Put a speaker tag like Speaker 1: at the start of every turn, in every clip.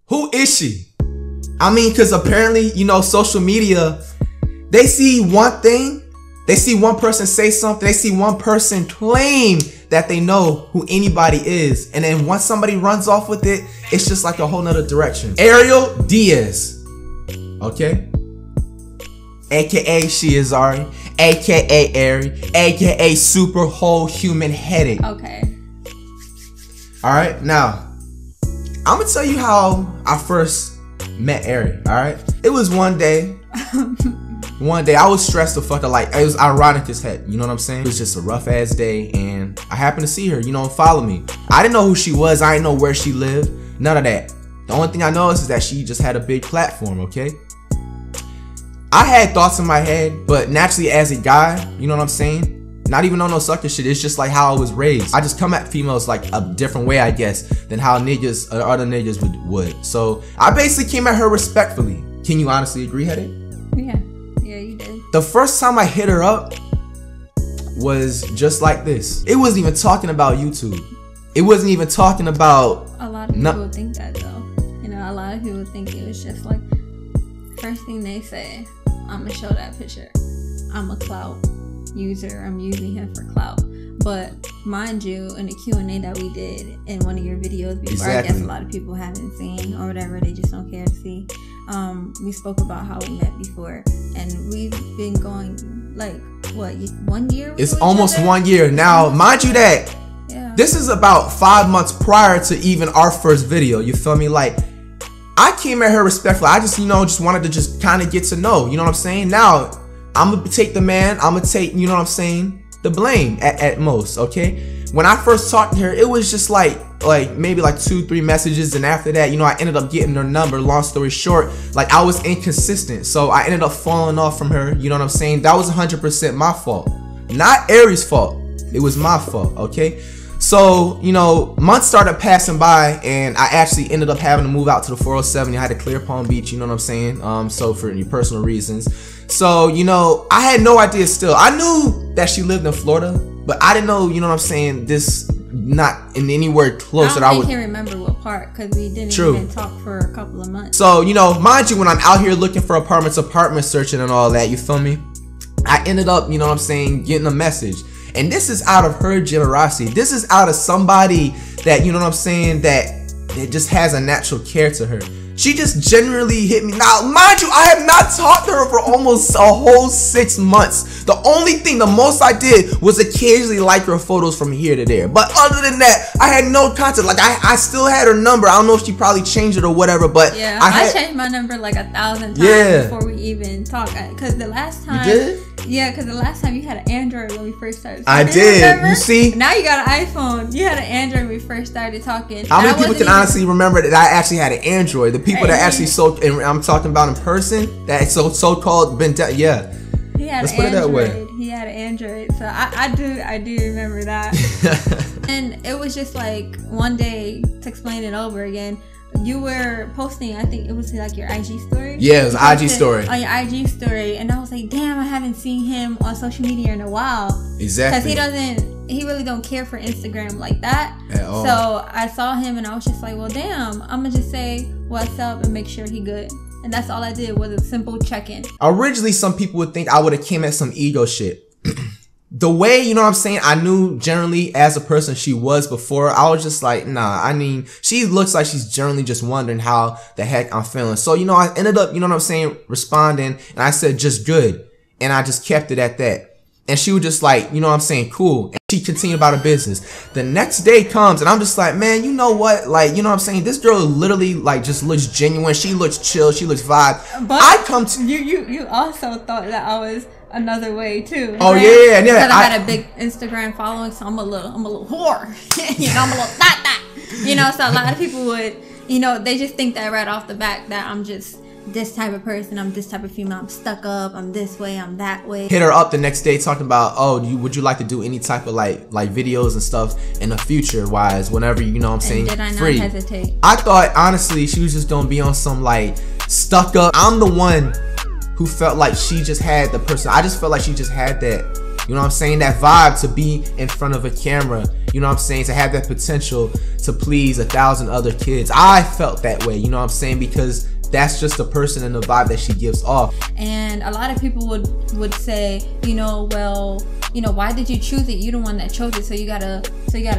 Speaker 1: Who is she? I mean, because apparently, you know, social media, they see one thing, they see one person say something, they see one person claim that they know who anybody is, and then once somebody runs off with it, it's just like a whole nother direction. Ariel Diaz, okay? AKA Shiazari, AKA Ari, AKA Super Whole Human Headed.
Speaker 2: Okay.
Speaker 1: Alright, now, I'm gonna tell you how I first met Ari, alright? It was one day I was stressed the fuck out, like, it was ironic as heck, you know what I'm saying? It was just a rough ass day, and I happened to see her, you know, follow me. I didn't know who she was, I didn't know where she lived, none of that. The only thing I know is that she just had a big platform, okay? I had thoughts in my head, but naturally as a guy, you know what I'm saying? Not even on no sucker shit, it's just like how I was raised. I just come at females like a different way, I guess, than how niggas or other niggas would. So I basically came at her respectfully. Can you honestly agree, Headed?
Speaker 2: Yeah, you did.
Speaker 1: The first time I hit her up was just like this. It wasn't even talking about YouTube. It wasn't even talking about...
Speaker 2: A lot of people think that though. You know, a lot of people think it was just like, first thing they say, I'm gonna show that picture. I'm a clout user, I'm using him for clout. But mind you, in the Q&A that we did in one of your videos before, exactly. I guess a lot of people haven't seen or whatever, they just don't care to see. We spoke about how we met before, and we've been going like, what, 1 year?
Speaker 1: It's almost 1 year. Now, mind you that this is about 5 months prior to even our first video, you feel me? Like, I came at her respectfully. I just, you know, just wanted to just kind of get to know, you know what I'm saying? Now, I'm gonna take the man, I'm gonna take, you know what I'm saying, the blame at most, okay? When I first talked to her, it was just like maybe like 2-3 messages, and after that, you know, I ended up getting her number. Long story short, like, I was inconsistent, so I ended up falling off from her, you know what I'm saying? That was 100% my fault, not Ari's fault. It was my fault, okay? So, you know, months started passing by, and I actually ended up having to move out to the 407. I had to clear Palm Beach, you know what I'm saying? So for any personal reasons. So, you know, I had no idea still. I knew that she lived in Florida, but I didn't know, you know what I'm saying, this not in anywhere close that I would...
Speaker 2: I can't remember what part, because we didn't even talk for a couple of months.
Speaker 1: So, you know, mind you, when I'm out here looking for apartment searching and all that, you feel me? I ended up, you know what I'm saying, getting a message. And this is out of her generosity. This is out of somebody that, you know what I'm saying, that just has a natural care to her. She just generally hit me. Now, mind you, I have not talked to her for almost a whole 6 months. The only thing, the most I did was occasionally like her photos from here to there. But other than that, I had no contact. Like, I still had her number. I don't know if she probably changed it or whatever, but
Speaker 2: yeah, I changed my number like 1,000 times before we even talked. Because the last time...
Speaker 1: You did?
Speaker 2: Yeah, because the last time you had an Android when we first started
Speaker 1: talking. I did. Remember? You see?
Speaker 2: Now you got an iPhone. You had an Android when we first started talking.
Speaker 1: How many people can honestly remember that I actually had an Android? The people that actually and I'm talking about in person, that so-called yeah.
Speaker 2: He had an Android. He had an Android. So I do remember that. And it was just like one day, to explain it over again, you were posting, I think it was like your IG story.
Speaker 1: Yeah, it was an IG story.
Speaker 2: On your IG story. And I was like, damn, I haven't seen him on social media in a while.
Speaker 1: Exactly.
Speaker 2: Because he really don't care for Instagram like that.
Speaker 1: At all.
Speaker 2: So I saw him and I was just like, well, damn, I'm going to just say what's up and make sure he good. And that's all I did, was a simple check-in.
Speaker 1: Originally, some people would think I would have came at some ego shit. The way, you know what I'm saying, I knew generally as a person she was before, I was just like, nah, I mean, she looks like she's generally just wondering how the heck I'm feeling. So, you know, I ended up, you know what I'm saying, responding, and I said, just good. And I just kept it at that. And she was just like, you know what I'm saying, cool. And she continued about her business. The next day comes, and I'm just like, man, you know what? Like, you know what I'm saying? This girl literally, like, just looks genuine. She looks chill. She looks vibe.
Speaker 2: But
Speaker 1: I come to...
Speaker 2: You also thought that I was another way, too.
Speaker 1: Oh, yeah.
Speaker 2: Because I had a big Instagram following, so I'm a little whore. You know, I'm a little that. You know, so a lot of people would, you know, they just think that right off the bat that I'm just this type of person, I'm this type of female, I'm stuck up, I'm this way, I'm that way.
Speaker 1: Hit her up the next day talking about, oh, would you like to do any type of like videos and stuff in the future wise, whenever, you know what I'm saying,
Speaker 2: did I not
Speaker 1: free.
Speaker 2: Hesitate?
Speaker 1: I thought honestly she was just gonna be on some like stuck up. I'm the one who felt like she just had the person. I just felt like she just had that You know what I'm saying? That vibe to be in front of a camera. You know what I'm saying? To have that potential to please 1,000 other kids. I felt that way, you know what I'm saying? Because that's just the person and the vibe that she gives off.
Speaker 2: And a lot of people would say, you know, well, you know, why did you choose it? You're the one that chose it, so you gotta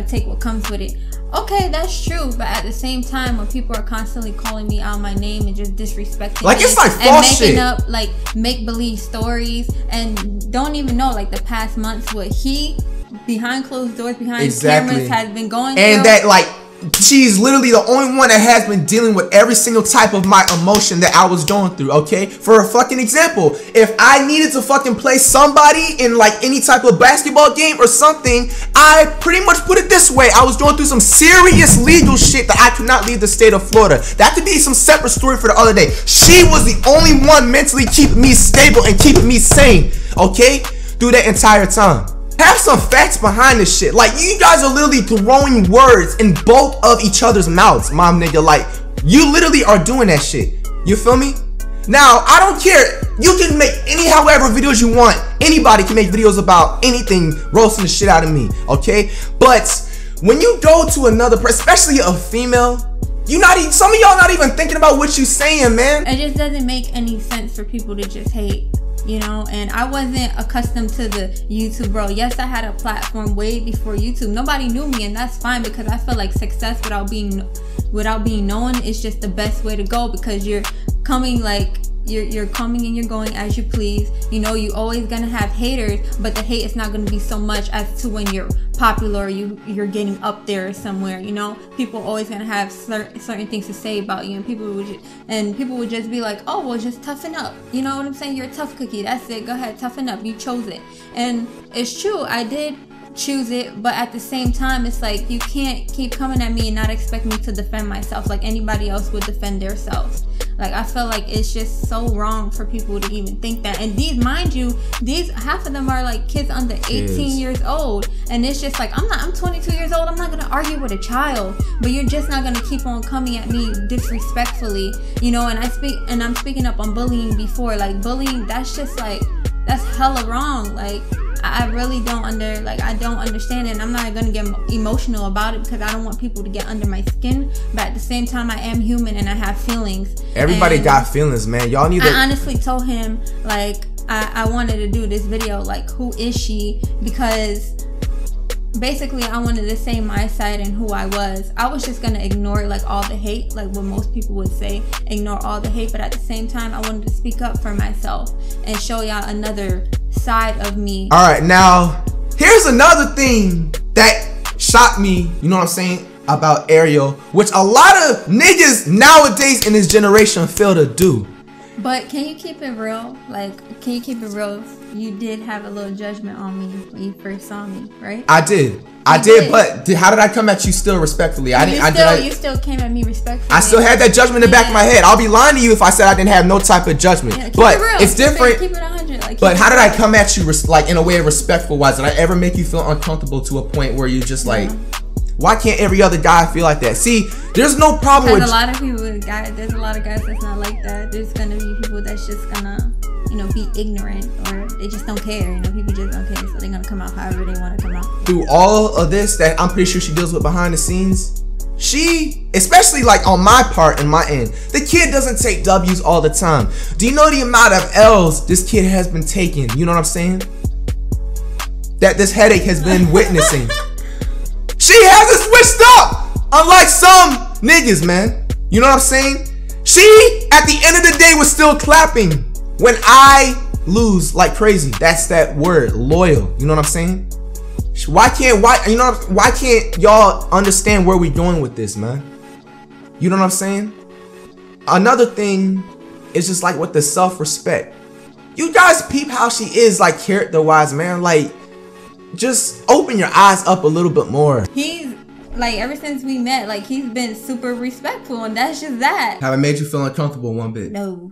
Speaker 2: take what comes with it. Okay, that's true, but at the same time, when people are constantly calling me out my name and just disrespecting
Speaker 1: like,
Speaker 2: me,
Speaker 1: it's like
Speaker 2: and
Speaker 1: false
Speaker 2: making
Speaker 1: shit
Speaker 2: up like make-believe stories and don't even know like the past months what he behind closed doors, behind cameras has been going through.
Speaker 1: And that like she's literally the only one that has been dealing with every single type of my emotion that I was going through, okay? For a fucking example, if I needed to fucking play somebody in like any type of basketball game or something, I pretty much put it this way. I was going through some serious legal shit that I could not leave the state of Florida. That could be some separate story for the other day. She was the only one mentally keeping me stable and keeping me sane, okay? Through that entire time. Have some facts behind this shit. Like, you guys are literally throwing words in both of each other's mouths, mom nigga. Like, you literally are doing that shit. You feel me? Now, I don't care. You can make any however videos you want. Anybody can make videos about anything, roasting the shit out of me, okay? But when you go to another person, especially a female, some of y'all not even thinking about what you saying, man.
Speaker 2: It just doesn't make any sense for people to just hate. You know, and I wasn't accustomed to the YouTube world. Yes, I had a platform way before YouTube. Nobody knew me, and that's fine, because I feel like success without being known is just the best way to go, because you're coming like you're coming and you're going as you please. You know, you always gonna have haters, but the hate is not gonna be so much as to when you're popular or you're getting up there somewhere. You know, people always gonna have certain things to say about you, and people would just be like, oh, well, just toughen up. You know what I'm saying? You're a tough cookie. That's it. Go ahead, toughen up. You chose it. And it's true, I did choose it, but at the same time, it's like you can't keep coming at me and not expect me to defend myself like anybody else would defend themselves. Like, I feel like it's just so wrong for people to even think that. And these, mind you, half of them are like kids under 18 years old, and it's just like, I'm 22 years old. I'm not gonna argue with a child, but you're just not gonna keep on coming at me disrespectfully, you know. And I'm speaking up on bullying before. Like, bullying, that's just like, that's hella wrong. Like, I really don't I don't understand it, and I'm not gonna get emotional about it because I don't want people to get under my skin. But at the same time, I am human and I have feelings.
Speaker 1: Everybody got feelings, man. Y'all need to.
Speaker 2: I honestly told him, like, I wanted to do this video, like, who is she? Because basically I wanted to say my side and who I was. I was just gonna ignore like all the hate, like what most people would say, ignore all the hate. But at the same time, I wanted to speak up for myself and show y'all another side of me.
Speaker 1: All right, now here's another thing that shocked me, you know what I'm saying, about Ariel, which a lot of niggas nowadays in this generation fail to do.
Speaker 2: But can you keep it real? Like, can you keep it real? You did have a little judgment on me when you first saw me, right?
Speaker 1: I did, but how did I come at you still respectfully?
Speaker 2: You still came at me respectfully.
Speaker 1: I still had that judgment in the back of my head. I'll be lying to you if I said I didn't have no type of judgment.
Speaker 2: Yeah,
Speaker 1: but
Speaker 2: it real.
Speaker 1: It's different.
Speaker 2: Keep it 100. Like,
Speaker 1: but how did I come at you like in a way of respectful wise? Did I ever make you feel uncomfortable to a point where you just like, why can't every other guy feel like that? See, there's no problem with
Speaker 2: a lot of people. There's a lot of guys that's not like that. There's gonna be people that's just gonna, you know, be ignorant, or they just don't care. You know, people just don't care, so they're gonna come out however they want to come out.
Speaker 1: Through all of this that I'm pretty sure she deals with behind the scenes, she, especially like on my part and my end, the kid doesn't take W's all the time. Do you know the amount of L's this kid has been taking? You know what I'm saying? That this headache has been witnessing. She hasn't switched up, unlike some niggas, man. You know what I'm saying? She, at the end of the day, was still clapping when I lose like crazy. That's that word, loyal. You know what I'm saying? Why can't y'all understand where we're going with this, man? You know what I'm saying? Another thing is just like with the self-respect. You guys peep how she is, like, character-wise, man. Like, just open your eyes up a little bit more.
Speaker 2: He's like, ever since we met, like, he's been super respectful, and that's just that.
Speaker 1: Have I made you feel uncomfortable one bit?
Speaker 2: No.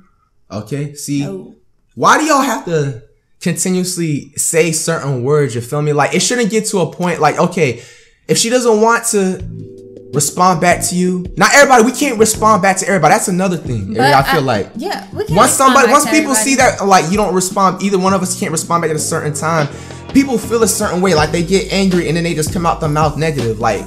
Speaker 1: Okay, see,
Speaker 2: no.
Speaker 1: Why do y'all have to continuously say certain words? You feel me? Like, it shouldn't get to a point like, okay, if she doesn't want to respond back to you, not everybody, we can't respond back to everybody. That's another thing. But I feel like,
Speaker 2: yeah, we can.
Speaker 1: Once people see that, like, you don't respond, either one of us can't respond back at a certain time, people feel a certain way, like they get angry and then they just come out their mouth negative. Like,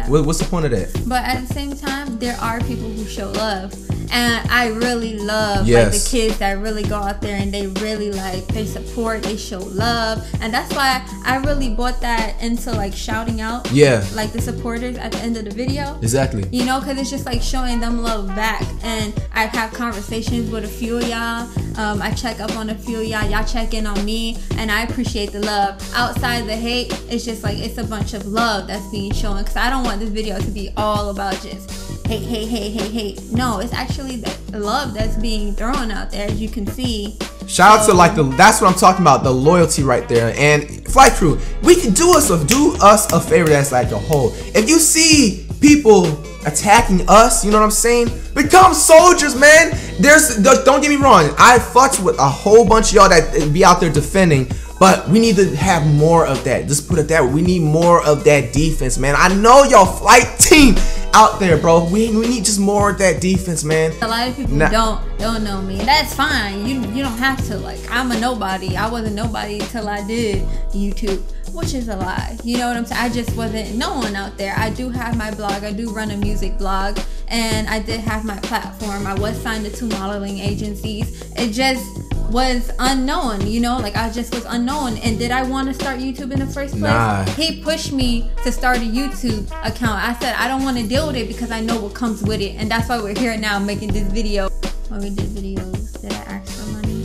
Speaker 1: what's the point of that?
Speaker 2: But at the same time, there are people who show love. And I really love like the kids that really go out there and they really like, they support, they show love. And that's why I really brought that into like shouting out like the supporters at the end of the video.
Speaker 1: Exactly.
Speaker 2: You know, because it's just like showing them love back. And I have conversations with a few of y'all. I check up on a few of y'all. Y'all check in on me. And I appreciate the love. Outside the hate, it's just like, it's a bunch of love that's being shown. Because I don't want this video to be all about just hate, hate, hate, hate, hate. No, it's actually the love that's being thrown out there, as you can see.
Speaker 1: Shout out to like that's what I'm talking about, the loyalty right there. And Flight Crew, we can do us a favor that's like a whole. If you see people attacking us, you know what I'm saying? Become soldiers, man. Don't get me wrong, I fucked with a whole bunch of y'all that be out there defending. But we need to have more of that. Just put it that way. We need more of that defense, man. I know y'all Flight team out there, bro. We need just more of that defense, man.
Speaker 2: A lot of people don't know me. That's fine. You don't have to. Like, I'm a nobody. I wasn't nobody until I did YouTube, which is a lie. You know what I'm saying? I just wasn't known out there. I do have my blog. I do run a music blog, and I did have my platform. I was signed to 2 modeling agencies. It just was unknown, you know, like I just was unknown. And did I want to start YouTube in the first place?
Speaker 1: Nah.
Speaker 2: He pushed me to start a YouTube account. I said I don't want to deal with it because I know what comes with it, and that's why we're here now making this video. When we did videos, did I ask for money?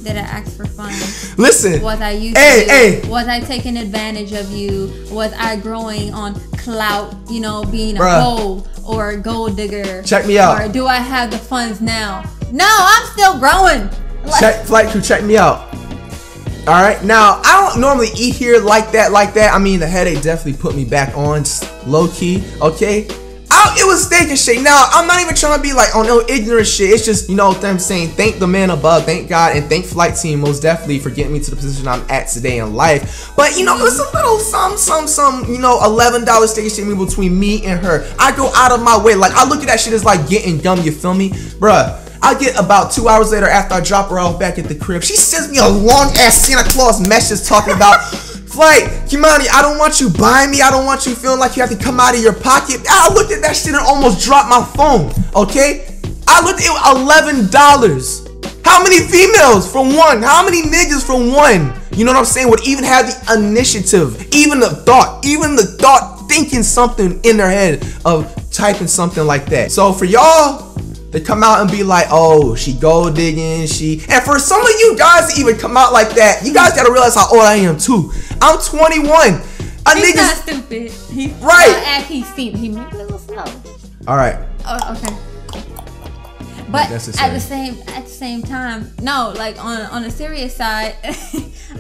Speaker 2: Did I ask for fun?
Speaker 1: Listen,
Speaker 2: was I using was I taking advantage of you? Was I growing on clout, you know, being a hoe or a gold digger?
Speaker 1: Check me out.
Speaker 2: Or do I have the funds now? No, I'm still growing.
Speaker 1: Flight Crew, check me out. All right, now I don't normally eat here like that. I mean, the headache definitely put me back on, low key. Okay, it was steak and shake. Now I'm not even trying to be like on no ignorant shit. It's just, you know what I'm saying, thank the man above, thank God, and thank Flight Team most definitely for getting me to the position I'm at today in life. But you know, it was a little some you know, $11 steak and shake meal between me and her. I go out of my way, like I look at that shit as like getting dumb. You feel me, bruh? I get about 2 hours later after I drop her off back at the crib. She sends me a long ass Santa Claus message talking about Flight, Kimani, I don't want you buying me. I don't want you feeling like you have to come out of your pocket. I looked at that shit and almost dropped my phone. Okay, I looked at it, $11. How many females for one? How many niggas for one? You know what I'm saying? Would even have the initiative, even the thought, thinking something in their head of typing something like that. So for y'all to come out and be like, oh, she gold digging, and for some of you guys to even come out like that, you guys gotta realize how old I am too. I'm 21.
Speaker 2: He's not stupid. He's
Speaker 1: right.
Speaker 2: He's stupid. He may be a little slow.
Speaker 1: All right.
Speaker 2: Oh, okay. But at the same time, no, like on a serious side,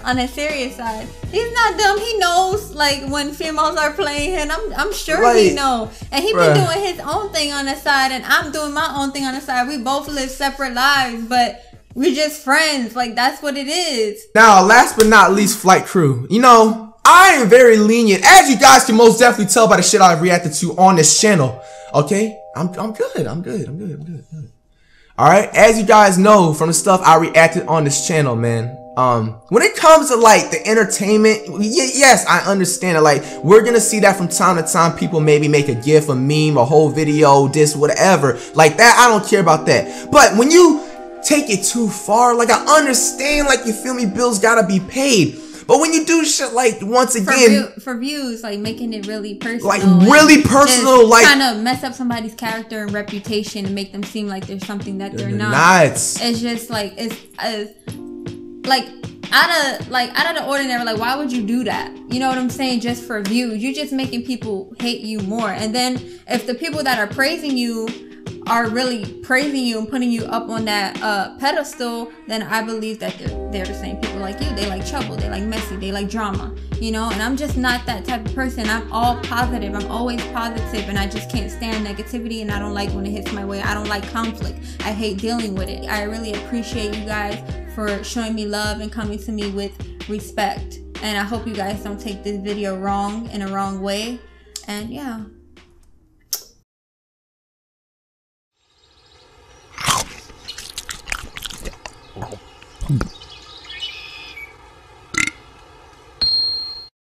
Speaker 2: on a serious side, he's not dumb. He knows like when females are playing him. I'm sure he know, and he been doing his own thing on the side, and I'm doing my own thing on the side. We both live separate lives, but we're just friends. Like that's what it is. Now,
Speaker 1: last but not least, Flight Crew. You know, I am very lenient, as you guys can most definitely tell by the shit I've reacted to on this channel. Okay, I'm good. I'm good. All right, as you guys know from the stuff I reacted on this channel, man, when it comes to like the entertainment, yes, I understand it. Like, we're gonna see that from time to time. People maybe make a gif, a meme, a whole video, this, whatever, like that. I don't care about that. But when you take it too far, like, I understand, like, you feel me, bills gotta be paid. But when you do shit like, once again,
Speaker 2: for views, like making it really personal,
Speaker 1: like really personal, like
Speaker 2: kind of mess up somebody's character and reputation and make them seem like there's something that they're not. It's just like it's like out of the ordinary. Like, why would you do that? You know what I'm saying? Just for views, you're just making people hate you more. And then if the people that are praising you are really praising you and putting you up on that pedestal, then I believe that they're the same people like you. They like trouble, they like messy, they like drama, you know. And I'm just not that type of person. I'm all positive. I'm always positive, and I just can't stand negativity, and I don't like when it hits my way. I don't like conflict. I hate dealing with it. I really appreciate you guys for showing me love and coming to me with respect, and I hope you guys don't take this video wrong in a wrong way. And yeah.